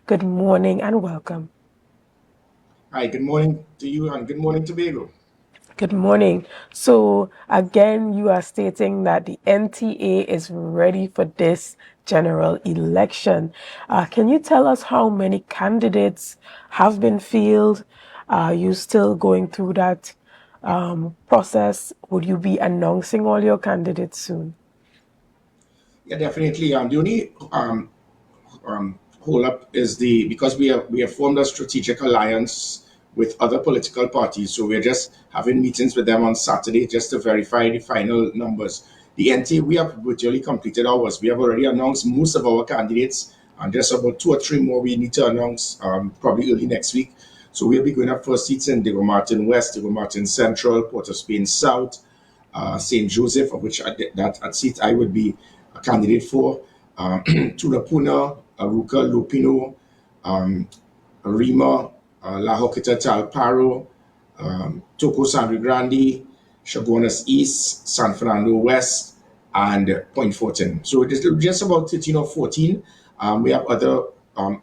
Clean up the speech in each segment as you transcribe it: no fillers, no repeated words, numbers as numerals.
Good morning and welcome. Hi, good morning to you and good morning, Tobago. Good morning. So, again, you are stating that the NTA is ready for this general election. Can you tell us how many candidates have been fielded? Are you still going through that process? Would you be announcing all your candidates soon? Yeah, definitely. The only hold up is because we have formed a strategic alliance with other political parties, so we're just having meetings with them on Saturday just to verify the final numbers. The NTA, we have virtually completed ours. We have already announced most of our candidates, and there's about two or three more we need to announce probably early next week. So we'll be going up for seats in Diego Martin West, Diego Martin Central, Port of Spain South, St. Joseph, of which that at seat I would be a candidate for, Tulapuna, Aruka, Lupino, um, Rima, La Hoquita Talparo, Toco Sangre Grande, Chaguanas East, San Fernando West, and Point Fortin. So it is just about 13 or 14. We have other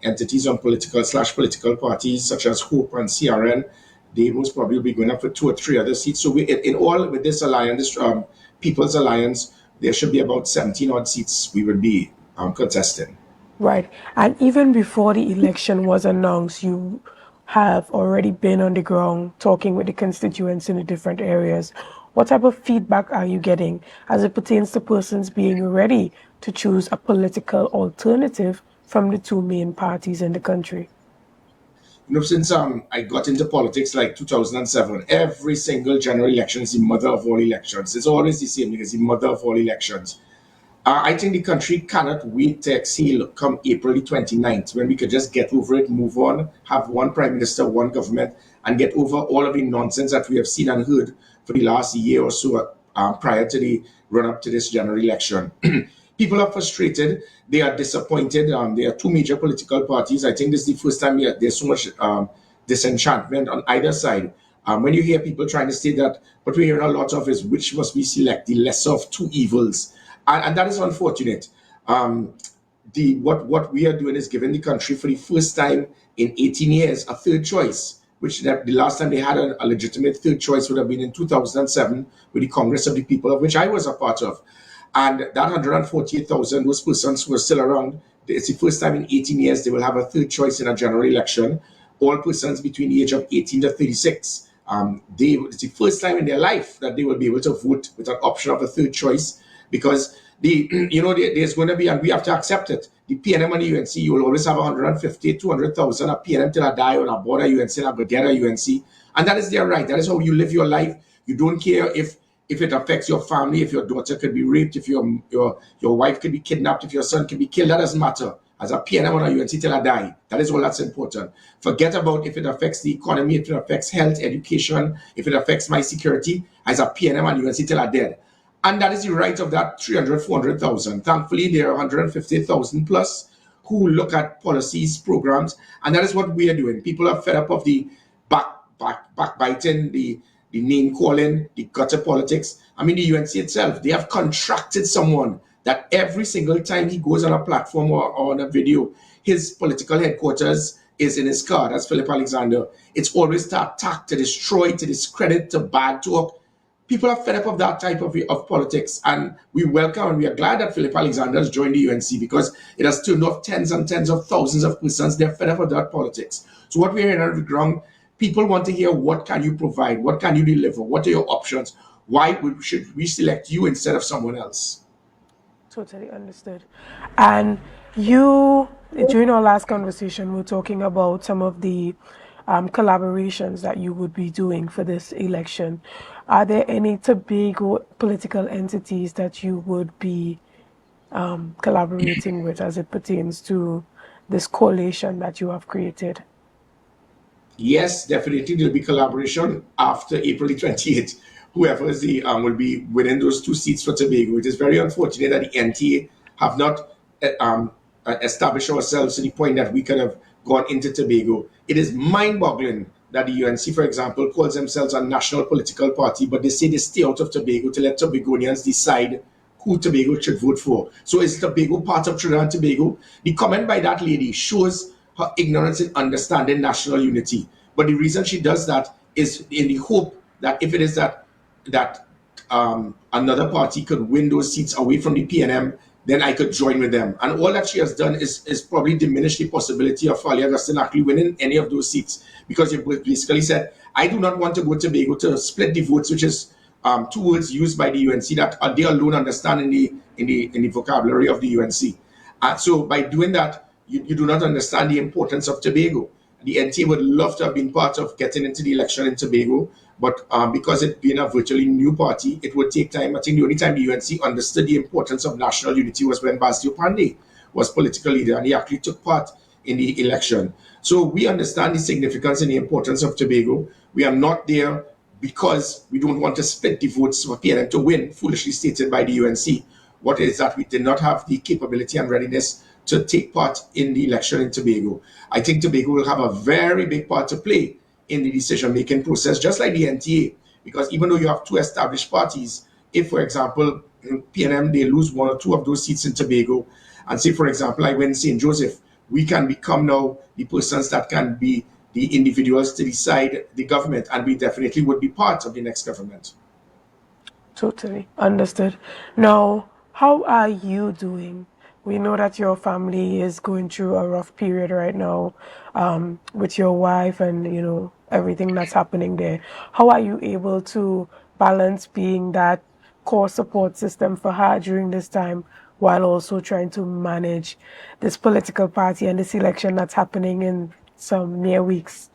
entities on political parties such as Hope and CRN. They most probably will be going up for two or three other seats. So in all, with this alliance, this People's Alliance, there should be about 17 odd seats we would be contesting. Right. And even before the election was announced, you have already been on the ground talking with the constituents in the different areas. What type of feedback are you getting as it pertains to persons being ready to choose a political alternative from the two main parties in the country? Since I got into politics like 2007, every single general election is the mother of all elections. It's always the same thing, it's the mother of all elections. I think the country cannot wait to exhale come April the 29th when we could just get over it, move on, have one prime minister, one government, and get over all of the nonsense that we have seen and heard for the last year or so prior to the run up to this general election. People are frustrated. They are disappointed. There are two major political parties. I think this is the first time there's so much disenchantment on either side. When you hear people trying to say that, what we hear a lot of is which must we select, the lesser of two evils, and that is unfortunate. Um, what we are doing is giving the country for the first time in 18 years a third choice, which the last time they had a legitimate third choice would have been in 2007 with the Congress of the People, of which I was a part of. And that 148,000, those persons who are still around, it's the first time in 18 years they will have a third choice in a general election. All persons between the age of 18 to 36, it's the first time in their life that they will be able to vote with an option of a third choice because there's going to be, and we have to accept it. The PNM and the UNC, you will always have 150, 200,000 a PNM till I die on a border UNC and a Gradera UNC. And that is their right. That is how you live your life. You don't care if it affects your family, if your daughter could be raped, if your wife could be kidnapped, if your son could be killed. That doesn't matter. As a PNM or a UNC till I die, that is all that's important. Forget about if it affects the economy, if it affects health, education, if it affects my security. As a PNM and UNC till I dead. And that is the right of that 300, 400,000. Thankfully, there are 150,000 plus who look at policies, programs, and that is what we are doing. People are fed up of the backbiting, the name calling, the gutter politics. I mean, the UNC itself, they have contracted someone that every single time he goes on a platform or on a video, his political headquarters is in his car. That's Philip Alexander. It's always to attack, to destroy, to discredit, to bad talk. People are fed up of that type of politics. And we welcome and we are glad that Philip Alexander has joined the UNC because it has turned off tens and tens of thousands of persons. They're fed up of that politics. So what we're hearing on the ground, people want to hear what can you provide? What can you deliver? What are your options? Why should we select you instead of someone else? Totally understood. And you, during our last conversation, we were talking about some of the collaborations that you would be doing for this election. Are there any Tobago political entities that you would be collaborating with as it pertains to this coalition that you have created? Yes, definitely there'll be collaboration after April the 28th. Whoever is the will be winning those two seats for Tobago. It is very unfortunate that the NTA have not established ourselves to the point that we could have gone into Tobago. It is mind-boggling that the UNC, for example, calls themselves a national political party, but they say they stay out of Tobago to let Tobagonians decide who Tobago should vote for. So is Tobago part of Trinidad and Tobago? The comment by that lady shows her ignorance in understanding national unity. But the reason she does that is in the hope that if it is that another party could win those seats away from the PNM, then I could join with them. And all that she has done is probably diminish the possibility of Fali Augustine actually winning any of those seats, because you basically said, I do not want to go to Tobago to split the votes, which is two words used by the UNC that they alone understand in the vocabulary of the UNC. So by doing that, you do not understand the importance of Tobago. The NTA would love to have been part of getting into the election in Tobago, but because it being a virtually new party, it would take time. I think the only time the UNC understood the importance of national unity was when Basdio Pandey was political leader, and he actually took part in the election. So we understand the significance and the importance of Tobago. We are not there because we don't want to split the votes for PNM to win, foolishly stated by the UNC. What is that we did not have the capability and readiness to take part in the election in Tobago. I think Tobago will have a very big part to play in the decision-making process, just like the NTA, because even though you have two established parties, if, for example, in PNM, they lose one or two of those seats in Tobago, and say, for example, I win St. Joseph, we can become now the persons that can be the individuals to decide the government, and we definitely would be part of the next government. Totally understood. Now, how are you doing? We know that your family is going through a rough period right now, with your wife and, everything that's happening there. How are you able to balance being that core support system for her during this time while also trying to manage this political party and this election that's happening in some near weeks?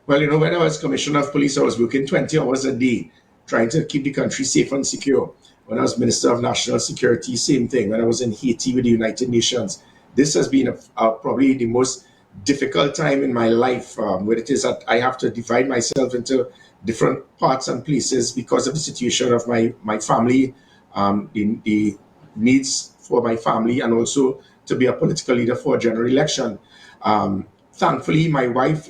Well, when I was commissioner of police, I was working 20 hours a day trying to keep the country safe and secure. When I was Minister of National Security, same thing. When I was in Haiti with the United Nations, this has been probably the most difficult time in my life, where it is that I have to divide myself into different parts and places because of the situation of my family, the needs for my family, and also to be a political leader for a general election. Thankfully, my wife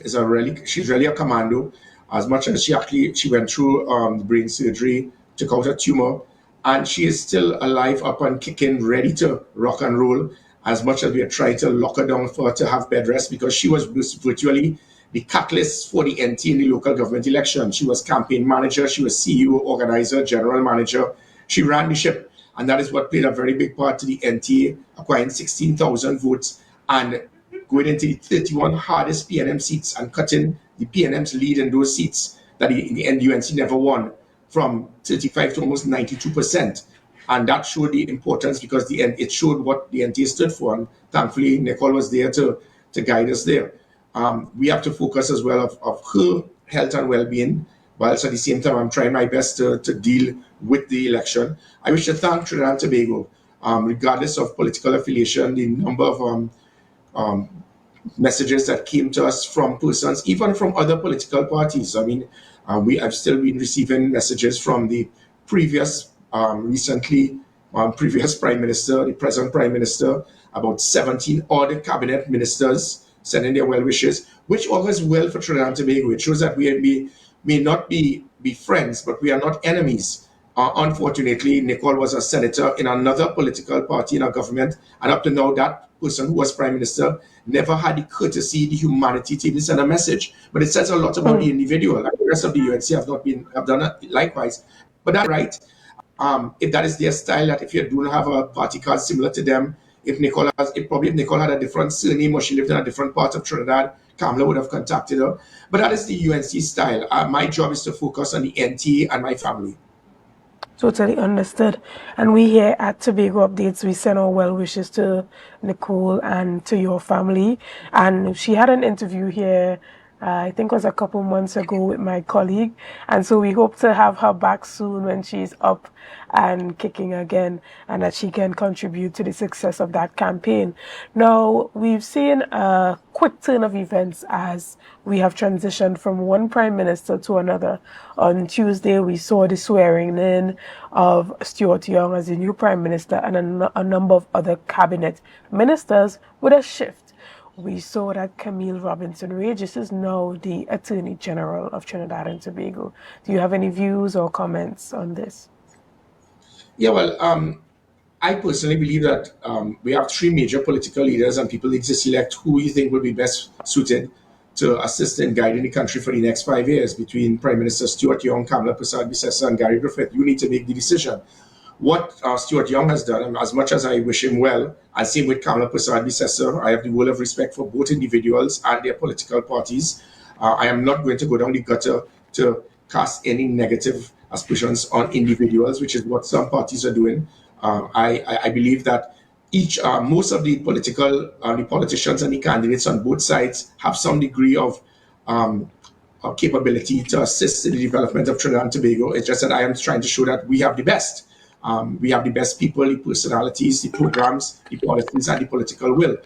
she's really a commando. As much as she went through brain surgery, took out a tumor, and she is still alive, up and kicking, ready to rock and roll. As much as we are trying to lock her down for her to have bed rest, because she was virtually the catalyst for the NT in the local government election. She was campaign manager, she was CEO, organizer, general manager. She ran the ship, and that is what played a very big part to the NTA acquiring 16,000 votes and going into the 31 hardest PNM seats and cutting the PNM's lead in those seats that in the end UNC never won, from 35 to almost 92%. And that showed the importance, because it showed what the NTA stood for. And thankfully, Nicole was there to guide us there. We have to focus as well of her health and well-being, whilst at the same time I'm trying my best to deal with the election. I wish to thank Trinidad and Tobago, regardless of political affiliation, the number of messages that came to us from persons, even from other political parties. I mean, I've still been receiving messages from the previous, previous Prime Minister, the present Prime Minister, about 17 other cabinet ministers sending their well wishes, which augurs well for Trinidad and Tobago. It shows that we may not be friends, but we are not enemies. Unfortunately, Nicole was a senator in another political party in our government, and up to now, that person who was Prime Minister never had the courtesy, the humanity to even send a message. But it says a lot about the individual. And the rest of the UNC have done it likewise. But that's right. If that is their style, that if you don't have a party card similar to them, if Nicole had a different surname or she lived in a different part of Trinidad, Kamala would have contacted her. But that is the UNC style. My job is to focus on the NTA and my family. Totally understood. And we here at Tobago Updates, we send our well wishes to Nicole and to your family. And she had an interview here, I think it was a couple months ago, with my colleague. And so we hope to have her back soon when she's up and kicking again, and that she can contribute to the success of that campaign. Now, we've seen a quick turn of events as we have transitioned from one prime minister to another. On Tuesday, we saw the swearing in of Stuart Young as the new prime minister, and a number of other cabinet ministers with a shift. We saw that Camille Robinson Regis is now the Attorney General of Trinidad and Tobago. Do you have any views or comments on this? Yeah, well, I personally believe that we have three major political leaders and people exist elect who you think will be best suited to assist in guiding the country for the next 5 years between Prime Minister Stuart Young, Kamala Prasad-Bisesa, and Gary Griffith. You need to make the decision. What Stuart Young has done, and as much as I wish him well, and same with Kamala Prasad-Bisesa, I have the world of respect for both individuals and their political parties. I am not going to go down the gutter to cast any negative aspersions on individuals, which is what some parties are doing. I believe that most of the the politicians and the candidates on both sides have some degree of capability to assist in the development of Trinidad and Tobago. It's just that I am trying to show that we have the best. We have the best people, the personalities, the programs, the policies, and the political will.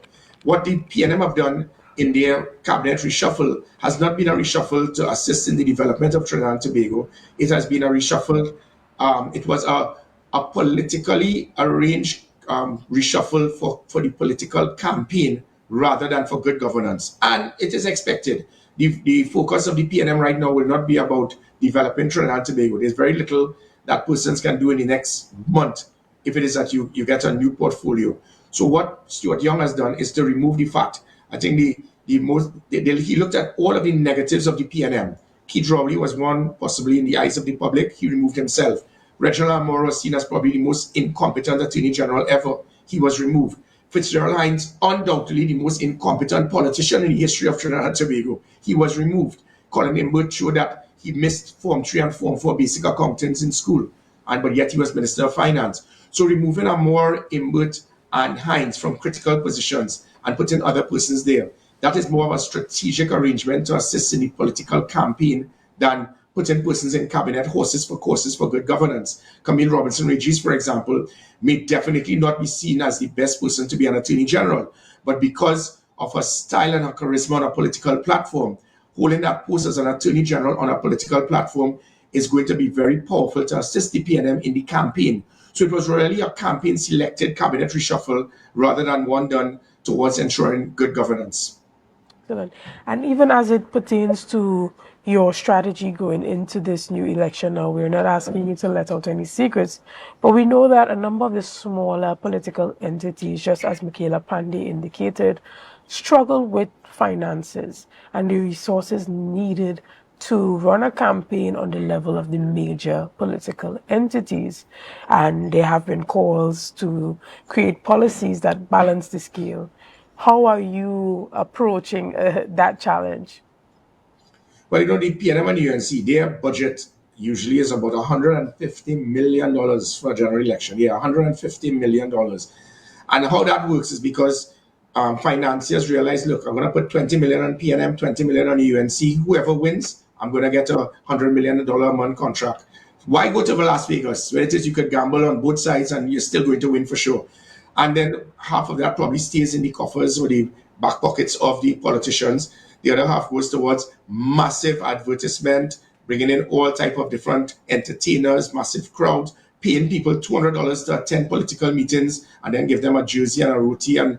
What the PNM have done in their cabinet reshuffle has not been a reshuffle to assist in the development of Trinidad and Tobago. It has been a reshuffle. It was a politically arranged reshuffle for the political campaign rather than for good governance. And it is expected. The focus of the PNM right now will not be about developing Trinidad and Tobago. There's very little that persons can do in the next month if it is that you get a new portfolio. So what Stuart Young has done is to remove the fact. I think he looked at all of the negatives of the PNM. Keith Rowley was one, possibly in the eyes of the public. He removed himself. Reginald Moore was seen as probably the most incompetent Attorney General ever. He was removed. Fitzgerald Hines, undoubtedly the most incompetent politician in the history of Trinidad and Tobago. He was removed. Colin Imbert showed that he missed Form 3 and Form 4 basic accountants in school, but yet he was Minister of Finance. So removing Moore, Imbert, and Hines from critical positions and putting other persons there, that is more of a strategic arrangement to assist in the political campaign than putting persons in cabinet horses for courses for good governance. Camille Robinson-Regis, for example, may definitely not be seen as the best person to be an Attorney General, but because of her style and her charisma on a political platform, holding that post as an Attorney General on a political platform is going to be very powerful to assist the PNM in the campaign. So it was really a campaign-selected cabinet reshuffle rather than one done towards ensuring good governance. Excellent. And even as it pertains to your strategy going into this new election now, we're not asking you to let out any secrets, but we know that a number of the smaller political entities, just as Michaela Pandey indicated, struggle with finances and the resources needed to run a campaign on the level of the major political entities. And there have been calls to create policies that balance the scale. How are you approaching that challenge? Well, the PNM and UNC, their budget usually is about $150 million for a general election. Yeah, $150 million. And how that works is because financiers realize, look, I'm going to put 20 million on PNM, 20 million on UNC. Whoever wins, I'm going to get a $100 million a month contract. Why go to Las Vegas, where it is you could gamble on both sides and you're still going to win for sure? And then half of that probably stays in the coffers or the back pockets of the politicians. The other half goes towards massive advertisement, bringing in all type of different entertainers, massive crowds, paying people $200 to attend political meetings and then give them a jersey and a roti and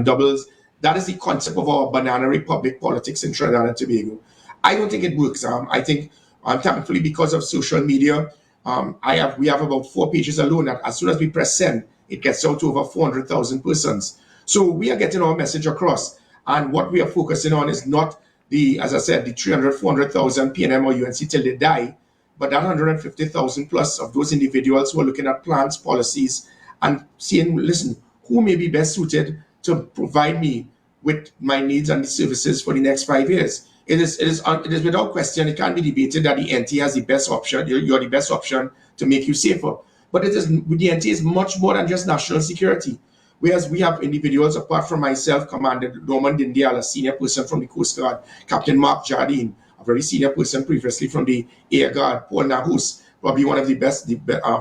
doubles. That is the concept of our banana republic politics in Trinidad and Tobago. I don't think it works. I think, thankfully, because of social media, we have about 4 pages alone that as soon as we press send, it gets out to over 400,000 persons. So we are getting our message across. And what we are focusing on is not as I said, the 300, 400,000 PNM or UNC till they die, but that 150,000 plus of those individuals who are looking at plans, policies, and saying, listen, who may be best suited to provide me with my needs and the services for the next 5 years. It is without question, it can't be debated that the NT has the best option, you're the best option to make you safer. But the NT is much more than just national security. Whereas we have individuals, apart from myself, Commander Norman Dindial, a senior person from the Coast Guard, Captain Mark Jardine, a very senior person previously from the Air Guard, Paul Nahus, probably one of the best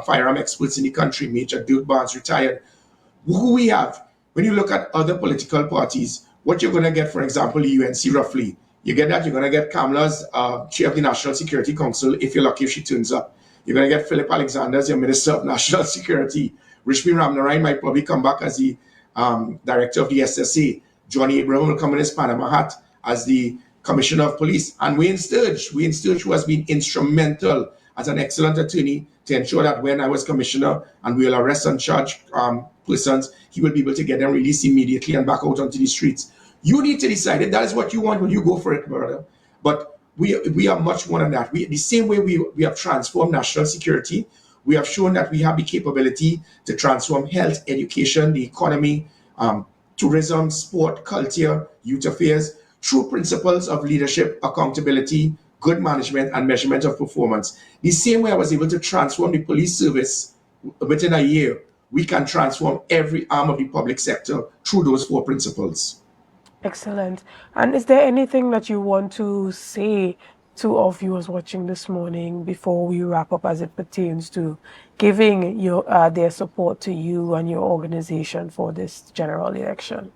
firearm experts in the country, Major Dirk Barnes, retired. Who we have, when you look at other political parties, what you're going to get, for example, the UNC roughly, you get that, you're going to get Kamala's chair of the National Security Council, if you're lucky if she turns up. You're going to get Philip Alexander as your Minister of National Security. Rishmi Ramnarayan might probably come back as the Director of the SSA. Johnny Abraham will come in his Panama hat as the Commissioner of Police. And Wayne Sturge, who has been instrumental as an excellent attorney to ensure that when I was commissioner and we will arrest and charge persons, he will be able to get them released immediately and back out onto the streets. You need to decide if that is what you want when you go for it, brother. But we are much more than that. The same way we have transformed national security, we have shown that we have the capability to transform health, education, the economy, tourism, sport, culture, youth affairs, through principles of leadership, accountability, good management, and measurement of performance. The same way I was able to transform the police service within a year, we can transform every arm of the public sector through those 4 principles. Excellent. And is there anything that you want to say to our viewers watching this morning before we wrap up as it pertains to giving their support to you and your organization for this general election?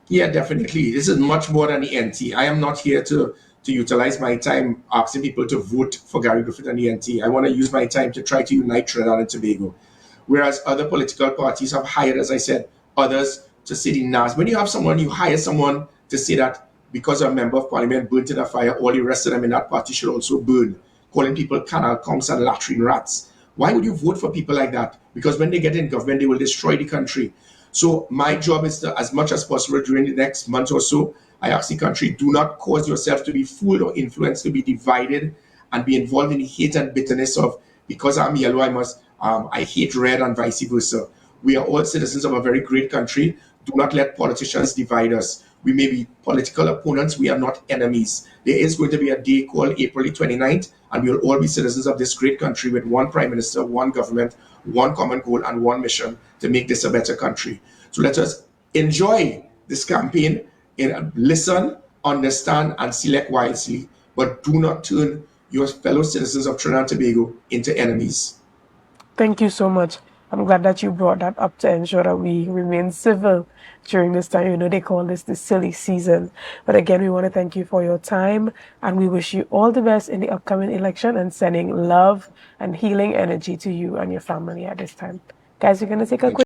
Yeah, definitely. This is much more than the NT. I am not here to utilize my time asking people to vote for Gary Griffith and the NT. I want to use my time to try to unite Trinidad and Tobago. Whereas other political parties have hired, as I said, others to say the NAS. When you have someone, you hire someone to say that because a member of parliament burnt in a fire, all the rest of them in that party should also burn, calling people canal conks and latrine rats. Why would you vote for people like that? Because when they get in government, they will destroy the country. So my job is to, as much as possible during the next month or so, I ask the country, do not cause yourself to be fooled or influenced, to be divided and be involved in the hate and bitterness of, because I'm yellow, I hate red and vice versa. We are all citizens of a very great country. Do not let politicians divide us. We may be political opponents. We are not enemies. There is going to be a day called April 29th, and we will all be citizens of this great country with one prime minister, one government, one common goal, and one mission to make this a better country. So let us enjoy this campaign, and listen, understand, and select wisely, but do not turn your fellow citizens of Trinidad and Tobago into enemies. Thank you so much. I'm glad that you brought that up to ensure that we remain civil during this time. You know, they call this the silly season. But again, we want to thank you for your time, and we wish you all the best in the upcoming election and sending love and healing energy to you and your family at this time. Guys, we're going to take a quick